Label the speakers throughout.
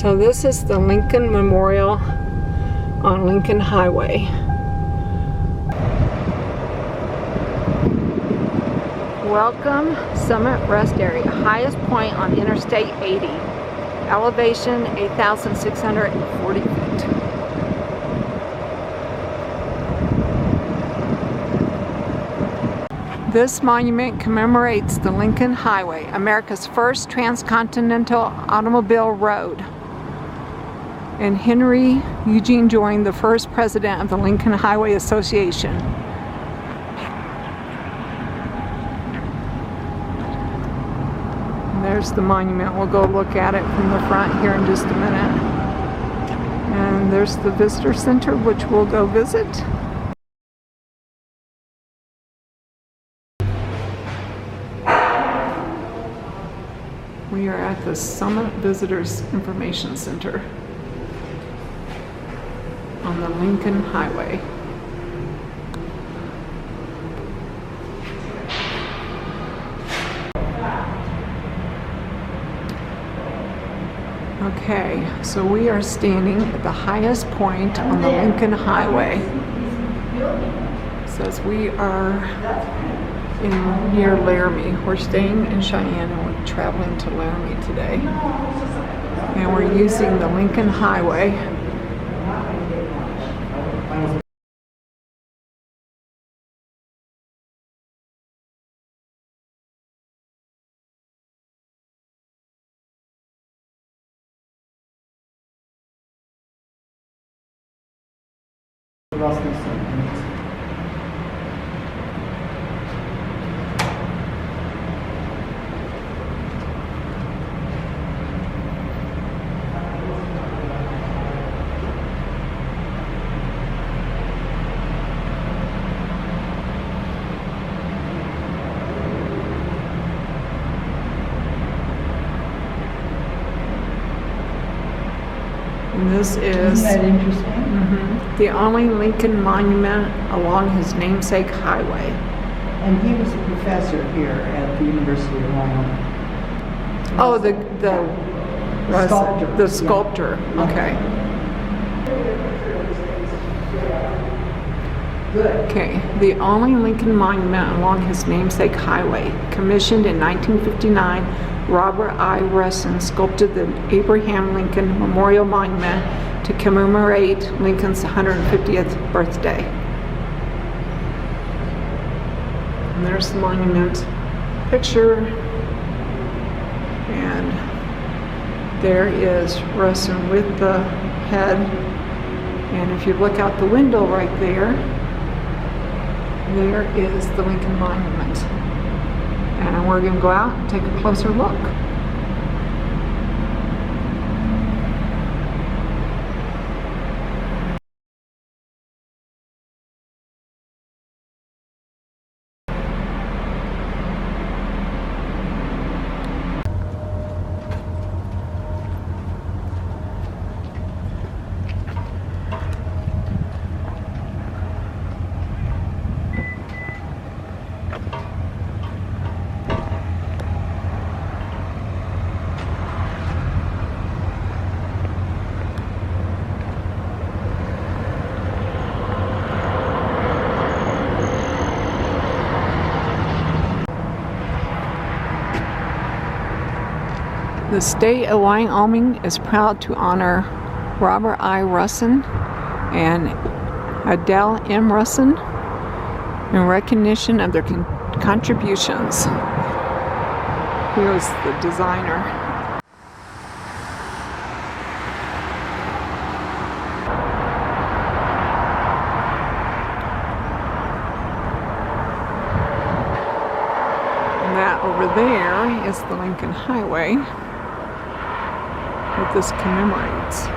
Speaker 1: So this is the Lincoln Memorial on Lincoln Highway. Welcome Summit Rest Area, highest point on Interstate 80. Elevation 8,640 feet. This monument commemorates the Lincoln Highway, America's first transcontinental automobile road. And Henry Eugene joined the first president of the Lincoln Highway Association. And there's the monument. We'll go look at it from the front here in just a minute. And there's the visitor center, which we'll go visit. We are at the Summit Visitors Information Center on the Lincoln Highway. Okay, so we are standing at the highest point on the Lincoln Highway. It says we are near Laramie. We're staying in Cheyenne and we're traveling to Laramie today. And we're using the Lincoln Highway. And this is
Speaker 2: Isn't that interesting?
Speaker 1: The only Lincoln monument along his namesake highway.
Speaker 2: And he was a professor here at the University of Wyoming.
Speaker 1: Oh, the
Speaker 2: sculptor.
Speaker 1: The sculptor.
Speaker 2: Yeah.
Speaker 1: Okay.
Speaker 2: Good.
Speaker 1: Okay. The only Lincoln monument along his namesake highway, commissioned in 1959. Robert I. Russin sculpted the Abraham Lincoln Memorial Monument to commemorate Lincoln's 150th birthday. And there's the monument picture. And there is Russin with the head. And if you look out the window right there, there is the Lincoln Monument. And we're going to go out and take a closer look. The state of Wyoming is proud to honor Robert I. Russin and Adele M. Russin in recognition of their contributions. He was the designer. And that over there is the Lincoln Highway. What this commemorates.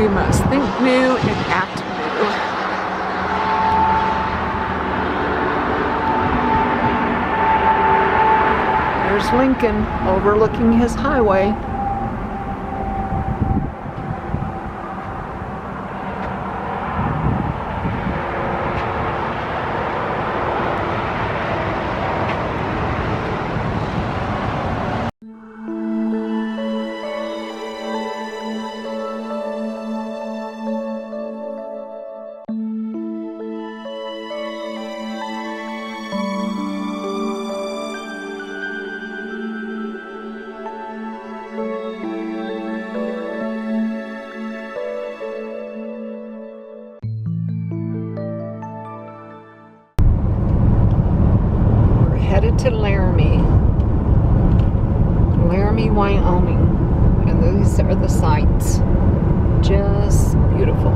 Speaker 1: We must think new and act new. There's Lincoln overlooking his highway. Headed to Laramie, Wyoming, and these are the sights. Just beautiful.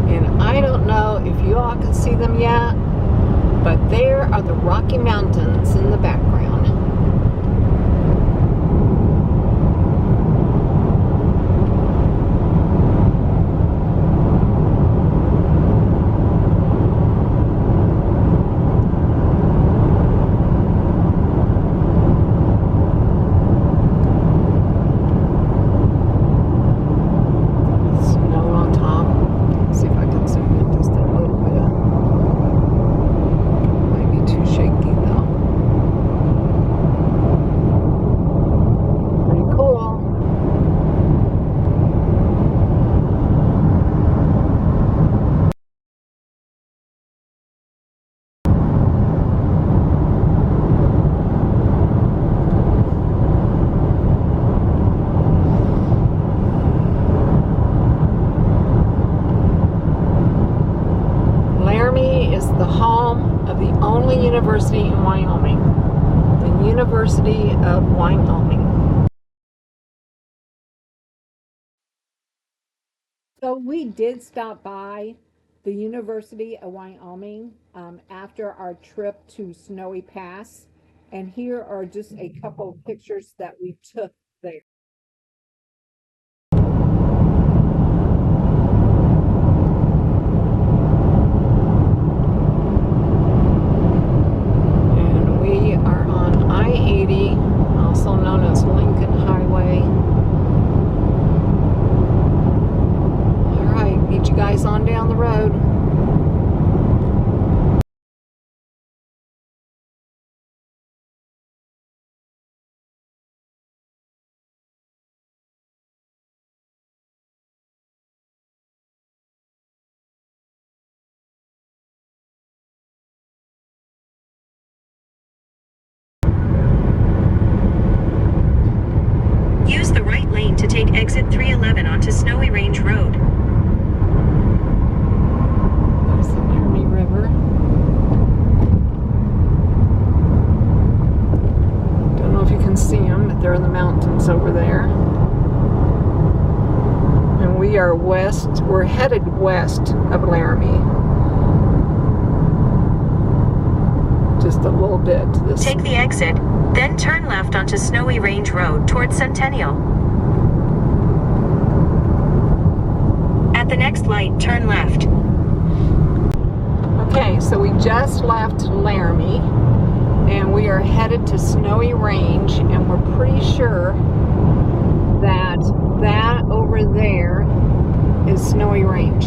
Speaker 1: And I don't know if you all can see them yet, but there are the Rocky Mountains in the background. Is the home of the only university in Wyoming, the University of Wyoming.
Speaker 3: So we did stop by the University of Wyoming after our trip to Snowy Pass, and here are just a couple of pictures that we took there.
Speaker 1: And we are on I-80, also known as Lincoln Highway. All right, meet you guys on down the road.
Speaker 4: Use the right lane to take exit 311 onto Snowy Range Road.
Speaker 1: There's the Laramie River. Don't know if you can see them, but they're in the mountains over there. And we are we're headed west of Laramie. Just a little bit to this.
Speaker 4: Take the exit, then turn left onto Snowy Range Road towards Centennial. At the next light, turn left.
Speaker 1: Okay, so we just left Laramie and we are headed to Snowy Range, and we're pretty sure that that over there is Snowy Range.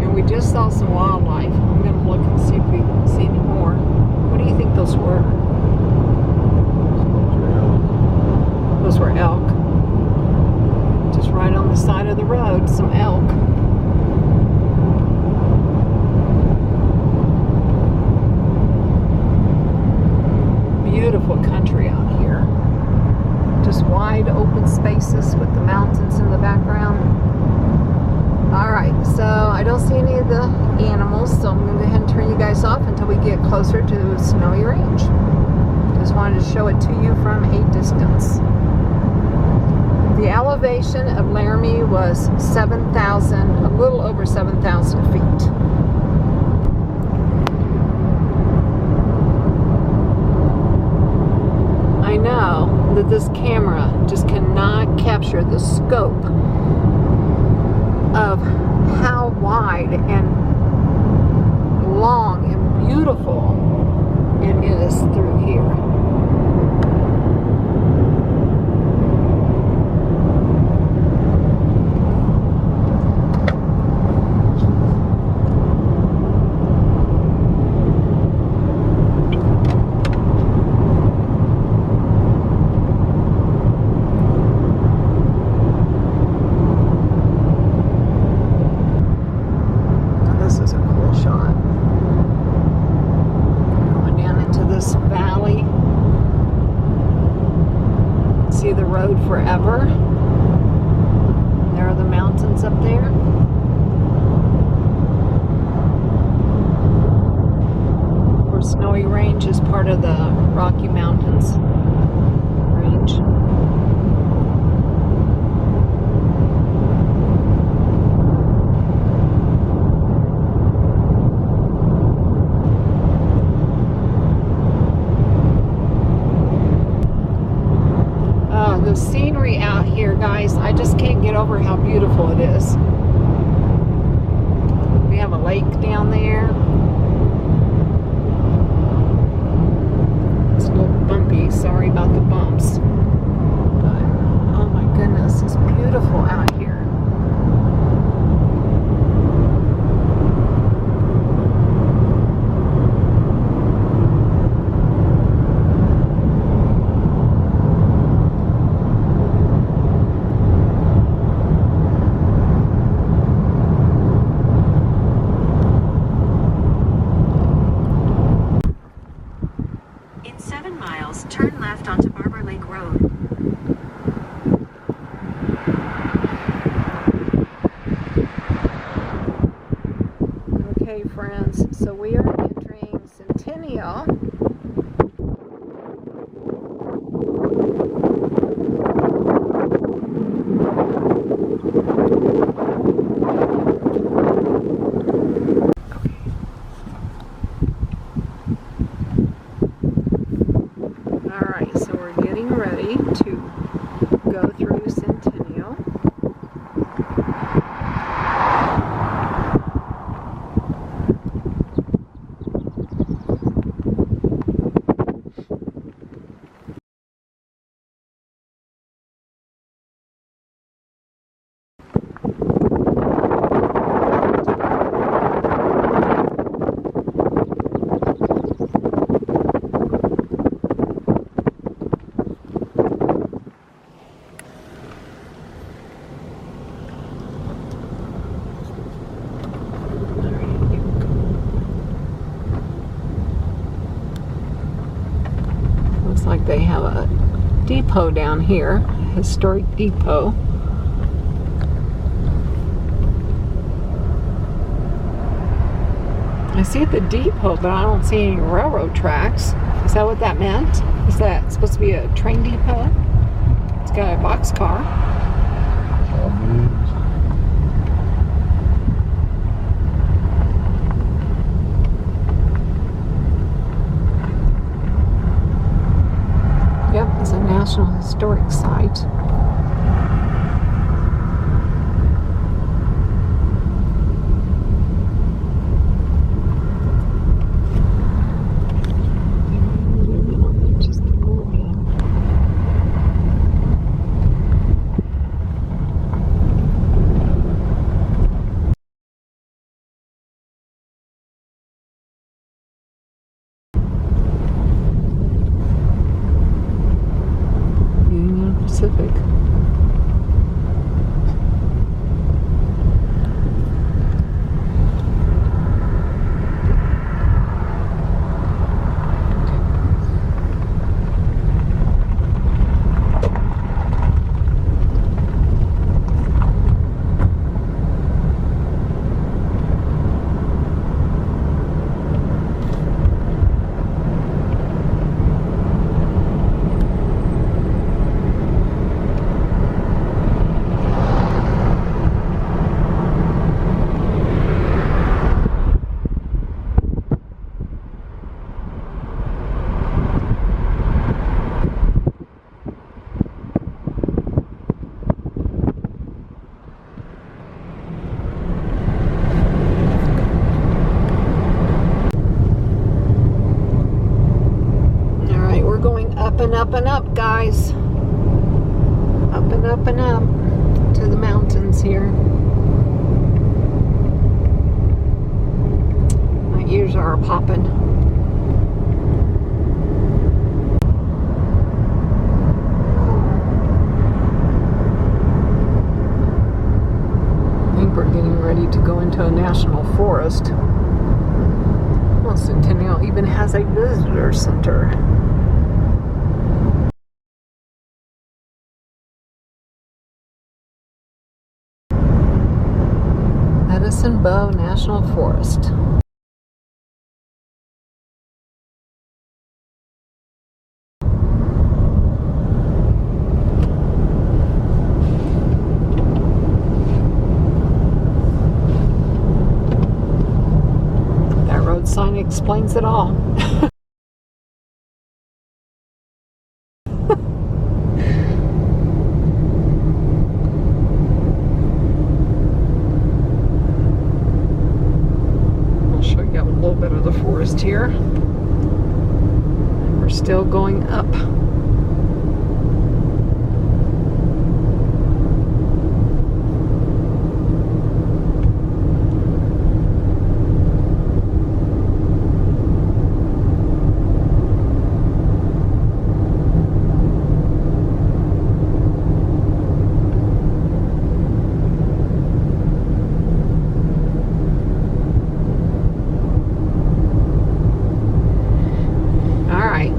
Speaker 1: And we just saw some wildlife. I'm going to look and see if we can see any more. What do you think those were? Those were elk. Just right on the side of the road, some elk. Beautiful country out here. Just wide open spaces with the mountains in the background. Alright, so I don't see any of the animals, so I'm going to go ahead and turn you guys off until we get closer to Snowy Range. Just wanted to show it to you from a distance. The elevation of Laramie was 7,000, a little over 7,000 feet. I know that this camera just cannot capture the scope of how wide and long and beautiful it is through here. Forever. There are the mountains up there. Of course, Snowy Range is part of the Rocky Mountains range. The scenery out here, guys, I just can't get over how beautiful it is. We have a lake down there. It's a little bumpy, sorry about the bumps. But, oh my goodness, it's beautiful out here.
Speaker 4: Turn left onto Barber Lake Road.
Speaker 1: Okay, friends, so we are entering Centennial. Alright, so we're getting ready to go through Centennial. Looks like they have a depot down here, a historic depot. I see the depot, but I don't see any railroad tracks. Is that what that meant? Is that supposed to be a train depot? It's got a boxcar. Yep, it's a National Historic Site. Pacific. up and up, guys. Up and up and up to the mountains here. My ears are popping. I think we're getting ready to go into a national forest. Well, Centennial even has a visitor center. Medicine Bow National Forest. That road sign explains it all. Forest here, and we're still going up.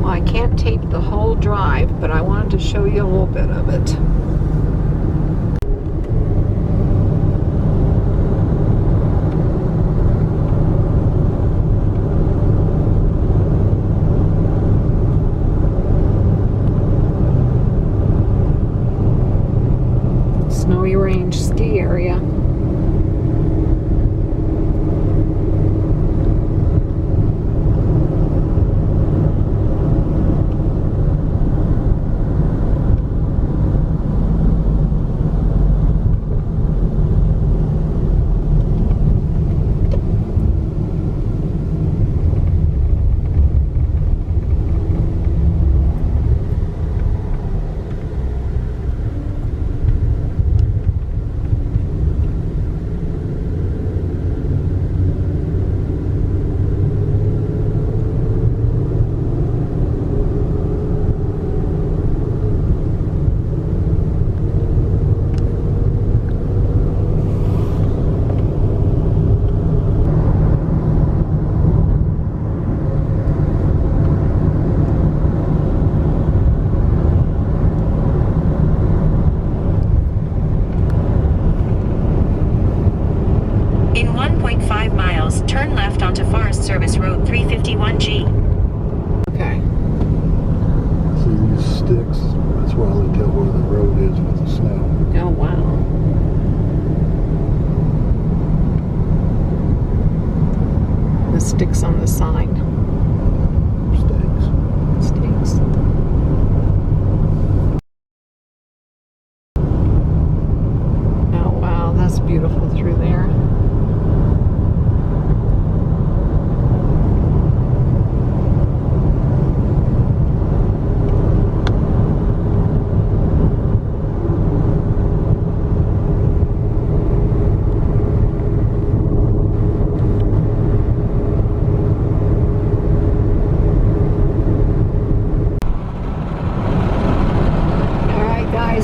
Speaker 1: I can't tape the whole drive, but I wanted to show you a little bit of it. Snowy Range ski area.
Speaker 4: In 1.5 miles, turn left onto Forest Service Road 351G.
Speaker 1: Okay.
Speaker 5: See these sticks? That's why they tell where the road is with the snow.
Speaker 1: Oh, wow. The sticks on the sign.
Speaker 5: Stakes.
Speaker 1: Sticks. Oh, wow. That's beautiful through there.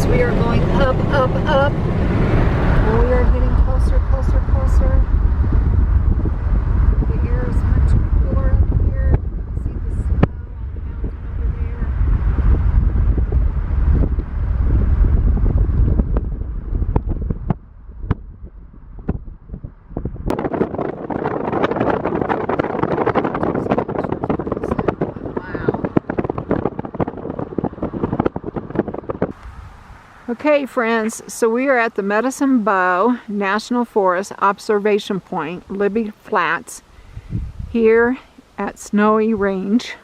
Speaker 1: We are going up, up, up. And we are getting closer, closer, closer. The air is much cooler up here. See the snow on the mountain over there. Okay, friends, so we are at the Medicine Bow National Forest Observation Point, Libby Flats, here at Snowy Range,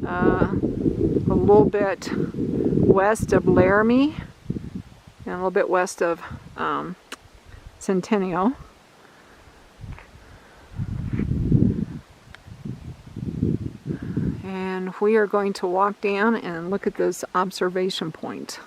Speaker 1: a little bit west of Laramie and a little bit west of Centennial. And And we are going to walk down and look at this observation point.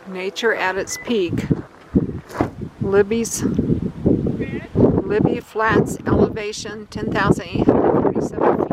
Speaker 1: Nature at its peak. Libby Flats elevation 10,847 feet.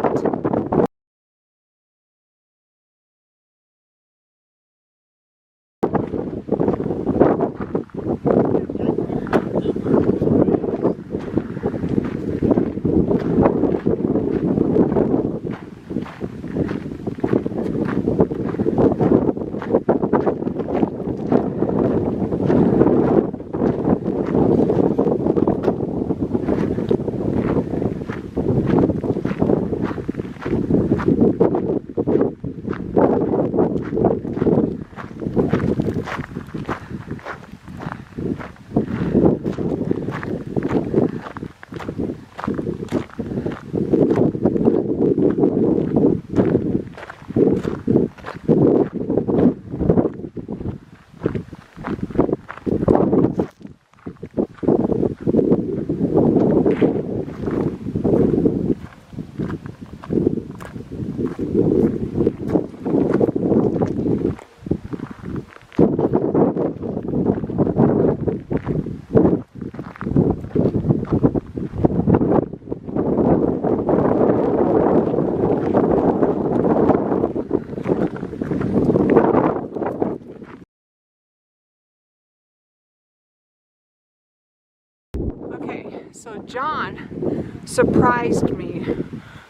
Speaker 1: So John surprised me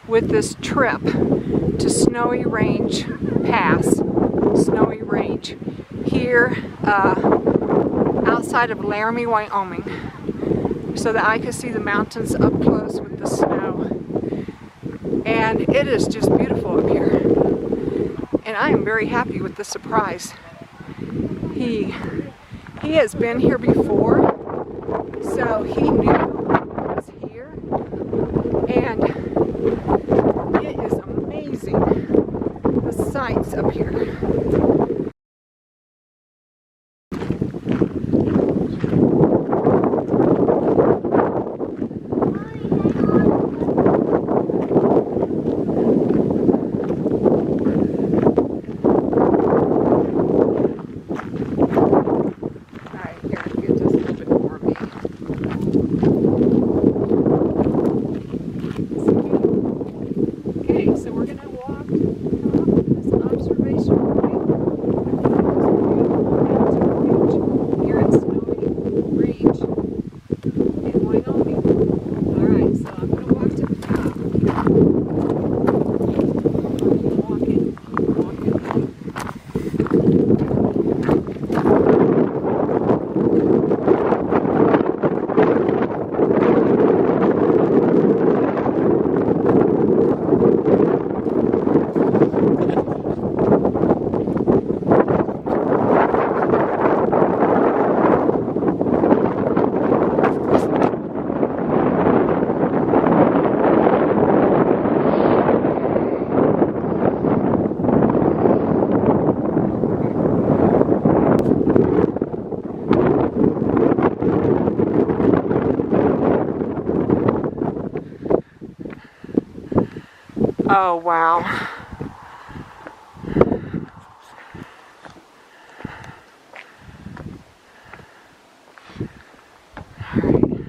Speaker 1: with this trip to Snowy Range Pass, Snowy Range, here outside of Laramie, Wyoming, so that I could see the mountains up close with the snow. And it is just beautiful up here. And I am very happy with the surprise. He has been here before, so he knew and it is amazing, the sights up here. Alright, here, get just a little bit more of me. So we're going to walk this observation point here at Snowy Range in Wyoming. Alright, so I'm going to walk to the top. Walking. Oh, wow. Alright.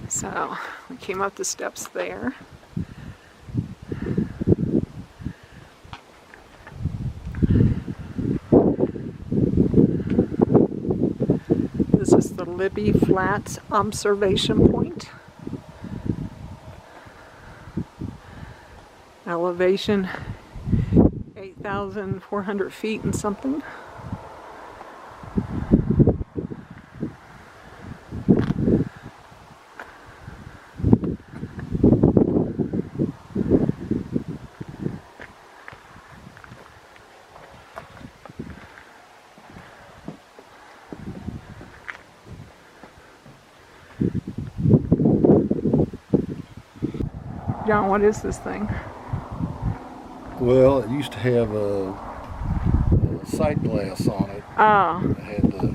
Speaker 1: So, we came up the steps there. This is the Libby Flats observation point. Elevation 8,400 feet and something. John, what is this thing?
Speaker 5: Well, it used to have a sight glass on it.
Speaker 1: Oh.
Speaker 5: It had the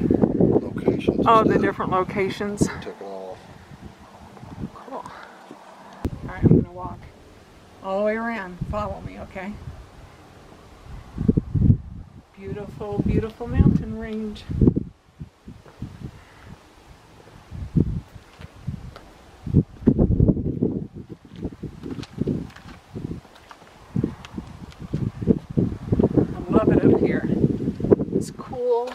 Speaker 5: locations.
Speaker 1: Oh,
Speaker 5: and
Speaker 1: the
Speaker 5: stuff.
Speaker 1: different locations.
Speaker 5: They took it off.
Speaker 1: Cool. Alright, I'm gonna walk all the way around. Follow me, okay? Beautiful, beautiful mountain range. I love it up here. It's cool.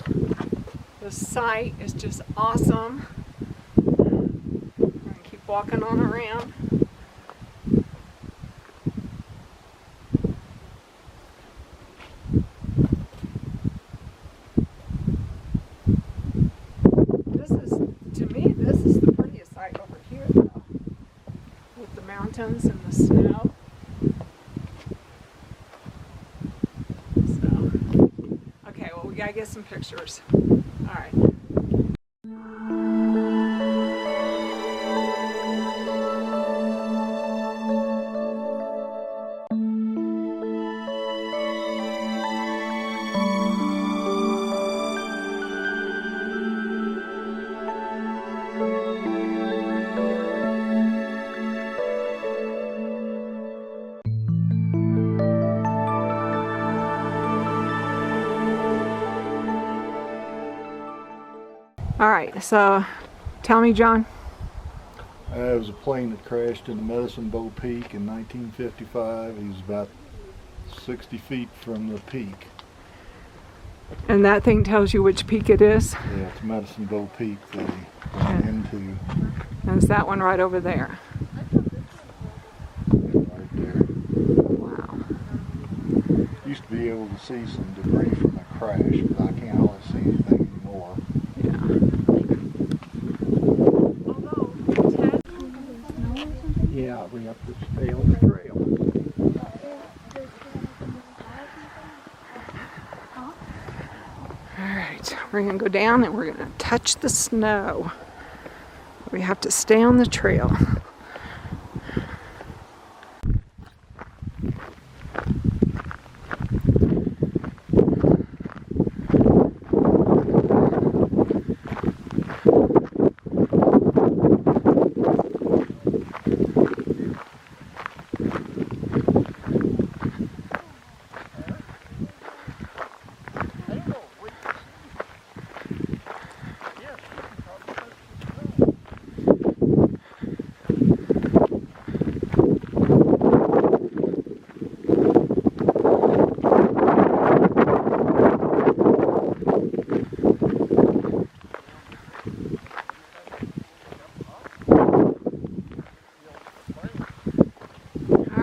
Speaker 1: The sight is just awesome. I'm gonna keep walking on around. To me, this is the prettiest sight over here, though, with the mountains and the snow. So, okay, well, we gotta get some pictures. All right. All right, so tell me, John.
Speaker 5: It was a plane that crashed into Medicine Bow Peak in 1955. He was about 60 feet from the peak.
Speaker 1: And that thing tells you which peak it is?
Speaker 5: Yeah, it's Medicine Bow Peak that he went into.
Speaker 1: And it's that one right over there.
Speaker 5: Right there.
Speaker 1: Wow.
Speaker 5: Used to be able to see some debris from the crash, but I can't hardly see anything anymore.
Speaker 1: Yeah.
Speaker 2: Yeah, we have to stay on the trail.
Speaker 1: All right, we're gonna go down and we're gonna touch the snow. We have to stay on the trail.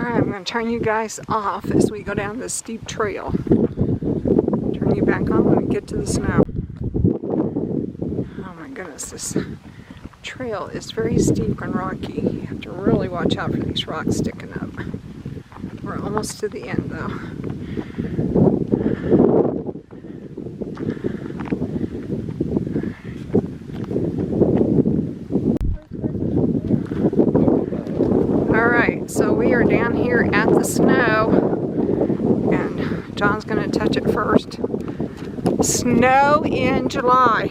Speaker 1: I'm going to turn you guys off as we go down this steep trail. Turn you back on when we get to the snow. Oh my goodness, this trail is very steep and rocky. You have to really watch out for these rocks sticking up. We're almost to the end though. So we are down here at the snow, and John's going to touch it first. Snow in July.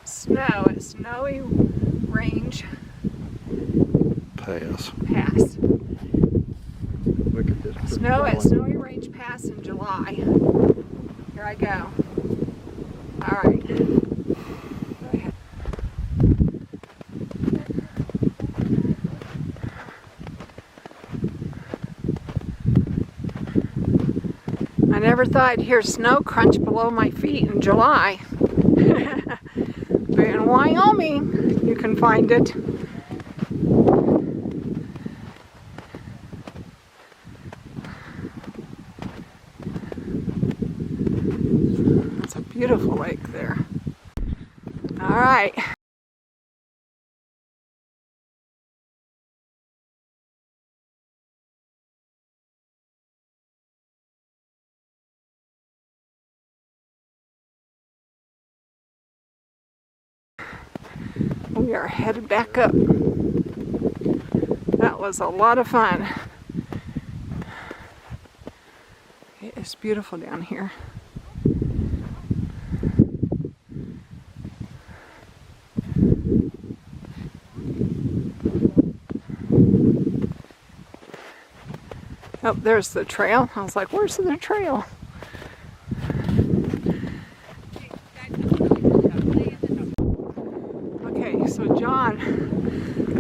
Speaker 1: Snow at Snowy Range
Speaker 5: Pass. Look at this.
Speaker 1: Snow at Snowy Range Pass in July. Here I go. All right. Go ahead. never thought I'd hear snow crunch below my feet in July. But in Wyoming, you can find it. It's a beautiful lake there. All right. We are headed back up. That was a lot of fun. It is beautiful down here. Oh, there's the trail. I was like, where's the trail? Okay, so John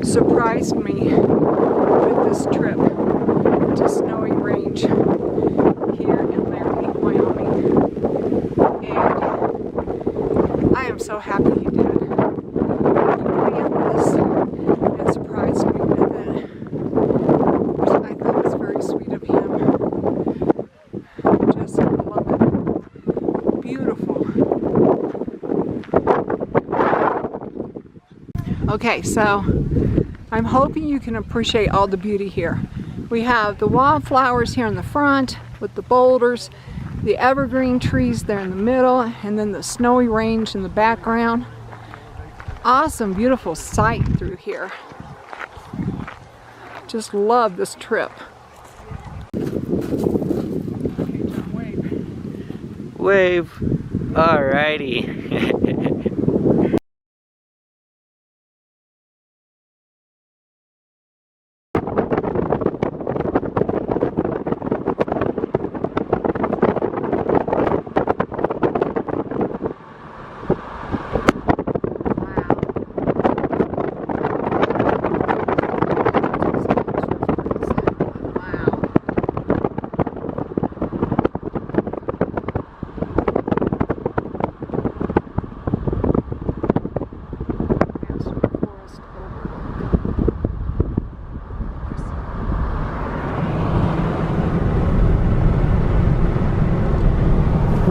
Speaker 1: surprised me with this trip to Snowy Range here in Laramie, Wyoming. And I am so happy he did. He planned this and surprised me with it, which I thought was very sweet of him. Just love it. Beautiful. Okay, so I'm hoping you can appreciate all the beauty here. We have the wildflowers here in the front with the boulders, the evergreen trees there in the middle, and then the Snowy Range in the background. Awesome, beautiful sight through here. Just love this trip.
Speaker 6: Wave. Alrighty.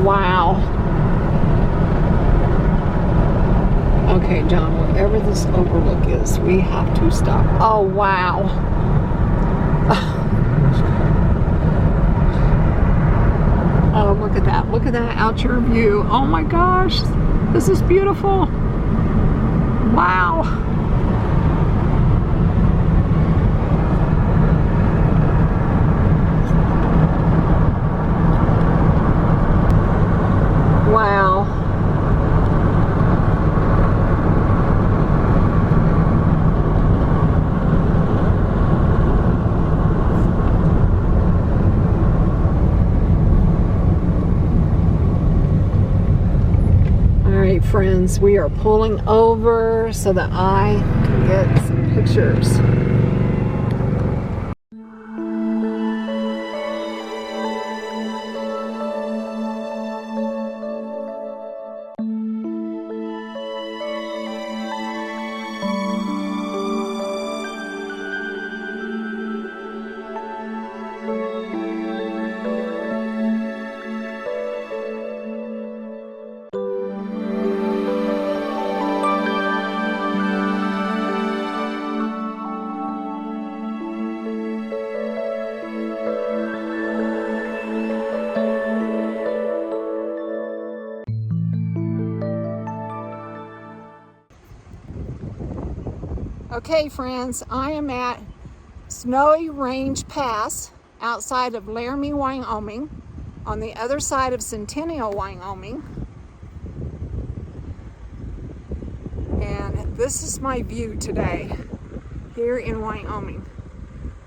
Speaker 1: Wow. Okay, John, wherever this overlook is, we have to stop. Oh, wow. Oh, look at that. Look at that out your view. Oh my gosh. This is beautiful. Wow. Wow. All right, friends, we are pulling over so that I can get some pictures. Okay, friends, I am at Snowy Range Pass outside of Laramie, Wyoming, on the other side of Centennial, Wyoming. And this is my view today here in Wyoming.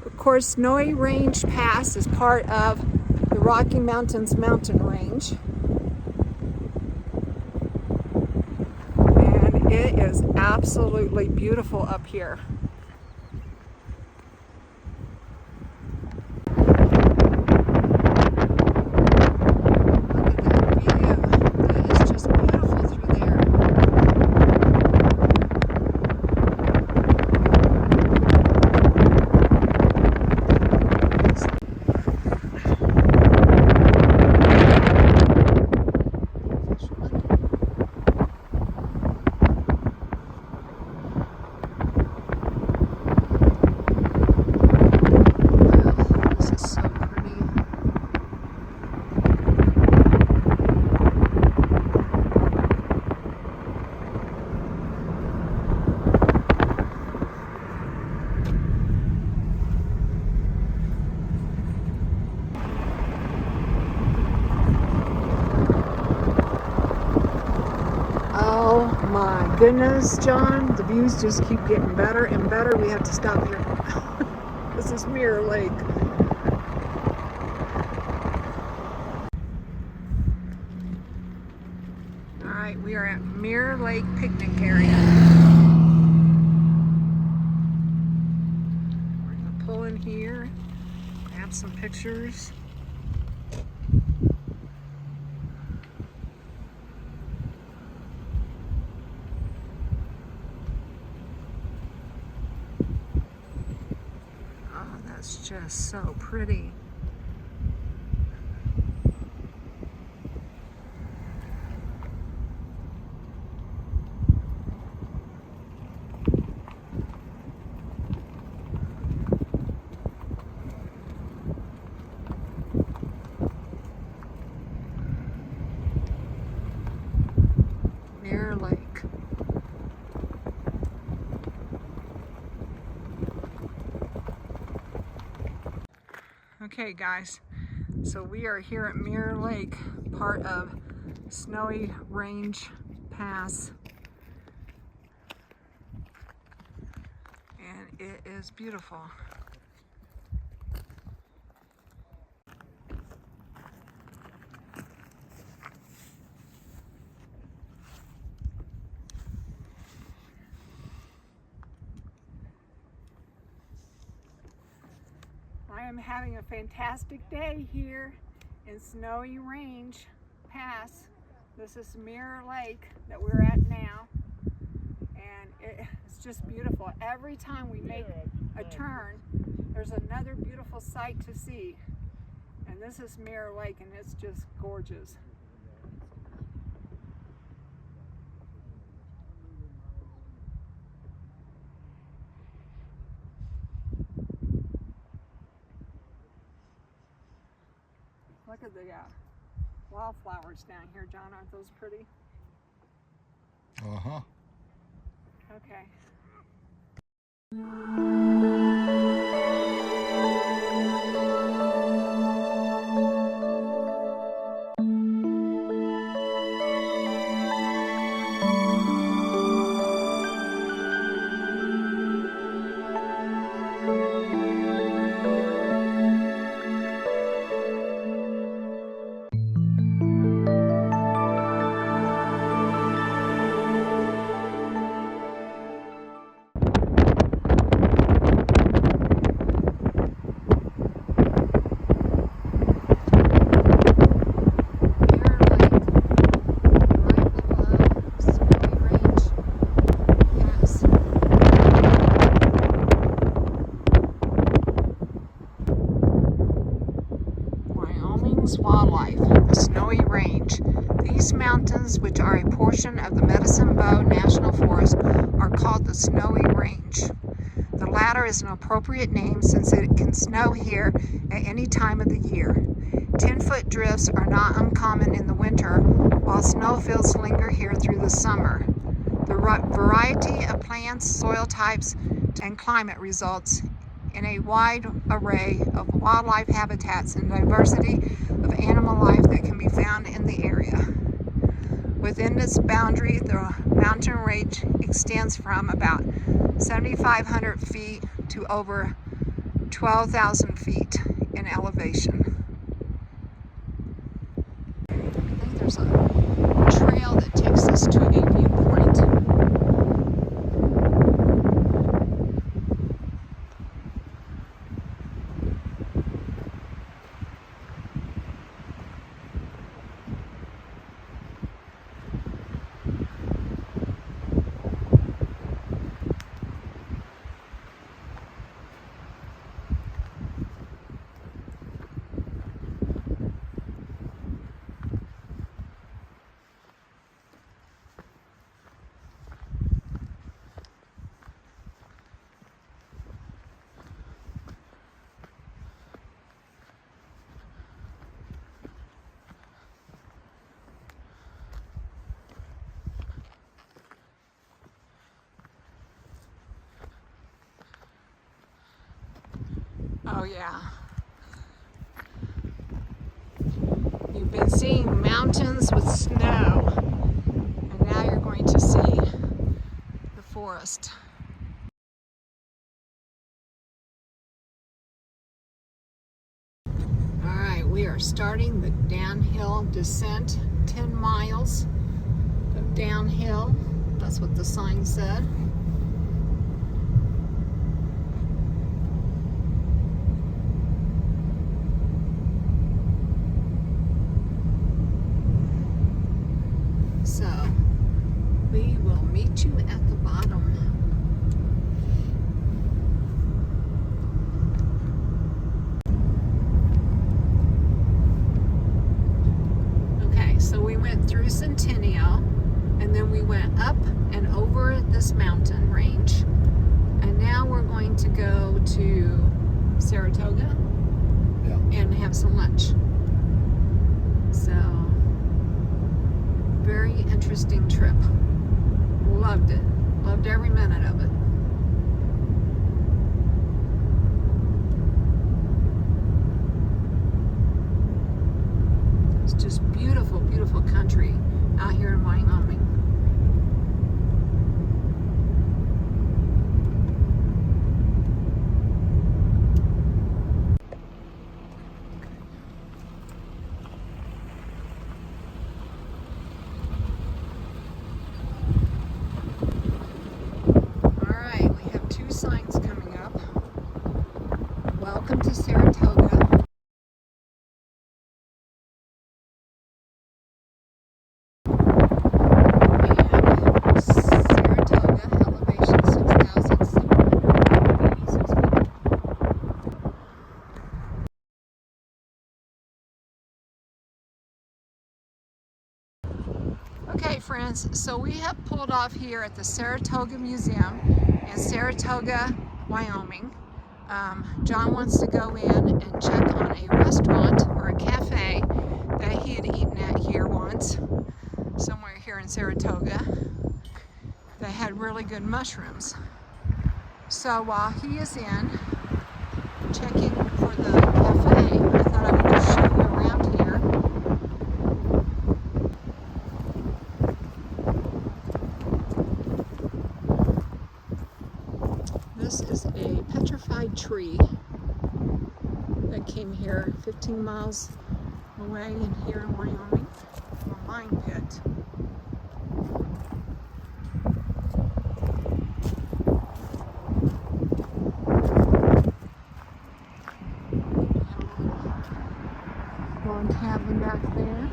Speaker 1: Of course, Snowy Range Pass is part of the Rocky Mountains mountain range. It is absolutely beautiful up here. my goodness, John, the views just keep getting better and better. We have to stop here. This is Mirror Lake. All right, we are at Mirror Lake picnic area. We're gonna pull in here, have some pictures. It's just so pretty. Mirror Lake. Okay guys, so we are here at Mirror Lake, part of Snowy Range Pass, and it is beautiful. I am having a fantastic day here in Snowy Range Pass. This is Mirror Lake that we're at now, and it's just beautiful. Every time we make a turn, there's another beautiful sight to see, and this is Mirror Lake, and it's just gorgeous. Look at the wildflowers down here, John. Aren't those pretty?
Speaker 5: Uh-huh.
Speaker 1: Okay. Wildlife, the Snowy Range. These mountains, which are a portion of the Medicine Bow National Forest, are called the Snowy Range. The latter is an appropriate name since it can snow here at any time of the year. 10-foot drifts are not uncommon in the winter, while snowfields linger here through the summer. The variety of plants, soil types, and climate results in a wide array of wildlife habitats and diversity of animal life that can be found in the area. Within this boundary, the mountain range extends from about 7,500 feet to over 12,000 feet in elevation. I think there's a trail that takes us to a viewpoint. Oh yeah. You've been seeing mountains with snow, and now you're going to see forest. All right, we are starting the downhill descent, 10 miles of downhill. That's what the sign said. So we will meet you at the bottom. Okay, so we went through Centennial, and then we went up and over this mountain range, and now we're going to go to Saratoga and have some lunch. So, very interesting trip. Loved it. Loved every minute of it. It's just beautiful, beautiful country out here in Wyoming. All right, we have two signs coming up. Welcome to Saratoga. Saratoga, elevation 6,786 feet. Okay, friends, so we have pulled off here at the Saratoga Museum in Saratoga, Wyoming. John wants to go in and check on a restaurant or a cafe that he had eaten at here once, somewhere here in Saratoga. They had really good mushrooms. So while he is in checking for the cafe, I thought I would just show you around here. This is a petrified tree that came here 15 miles away in here in Wyoming from a mine pit. Log cabin back there.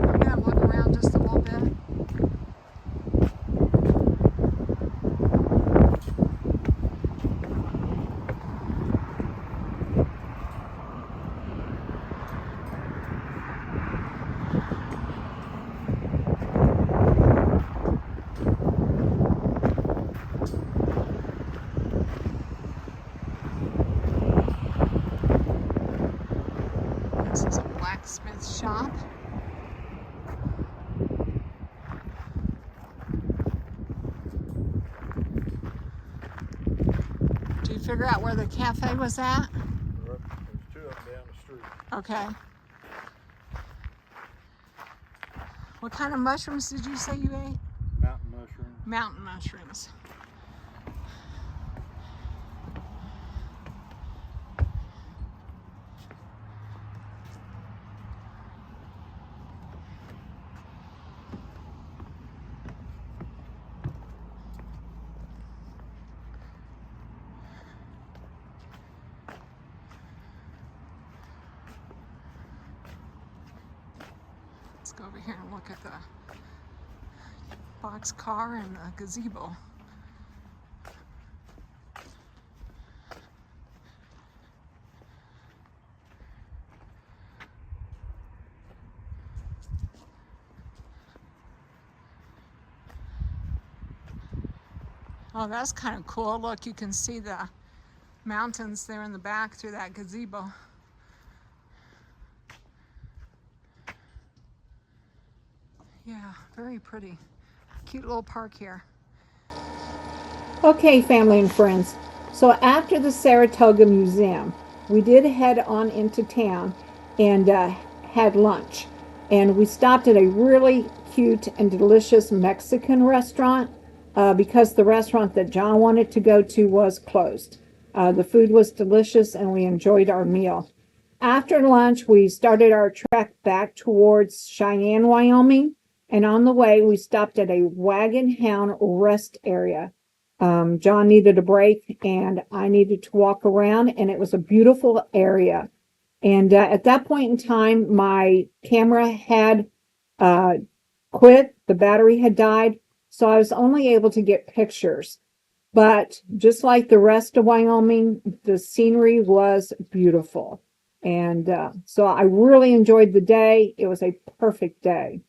Speaker 1: I'm gonna look around just a little bit. This is a blacksmith shop. Did you figure out where the cafe was at?
Speaker 5: There's two of them down the street.
Speaker 1: Okay. What kind of mushrooms did you say you ate?
Speaker 5: Mountain mushroom.
Speaker 1: Mountain mushrooms. Let's go over here and look at the box car and the gazebo. Oh, that's kind of cool. Look, you can see the mountains there in the back through that gazebo. Yeah, very pretty. Cute little park here.
Speaker 3: Okay, family and friends. So after the Saratoga Museum, we did head on into town and had lunch. And we stopped at a really cute and delicious Mexican restaurant because the restaurant that John wanted to go to was closed. The food was delicious and we enjoyed our meal. After lunch, we started our trek back towards Cheyenne, Wyoming. And on the way, we stopped at a Wagon Hound rest area. John needed a break and I needed to walk around, and it was a beautiful area. And at that point in time, my camera had quit, the battery had died, so I was only able to get pictures. But just like the rest of Wyoming, the scenery was beautiful. And so I really enjoyed the day. It was a perfect day.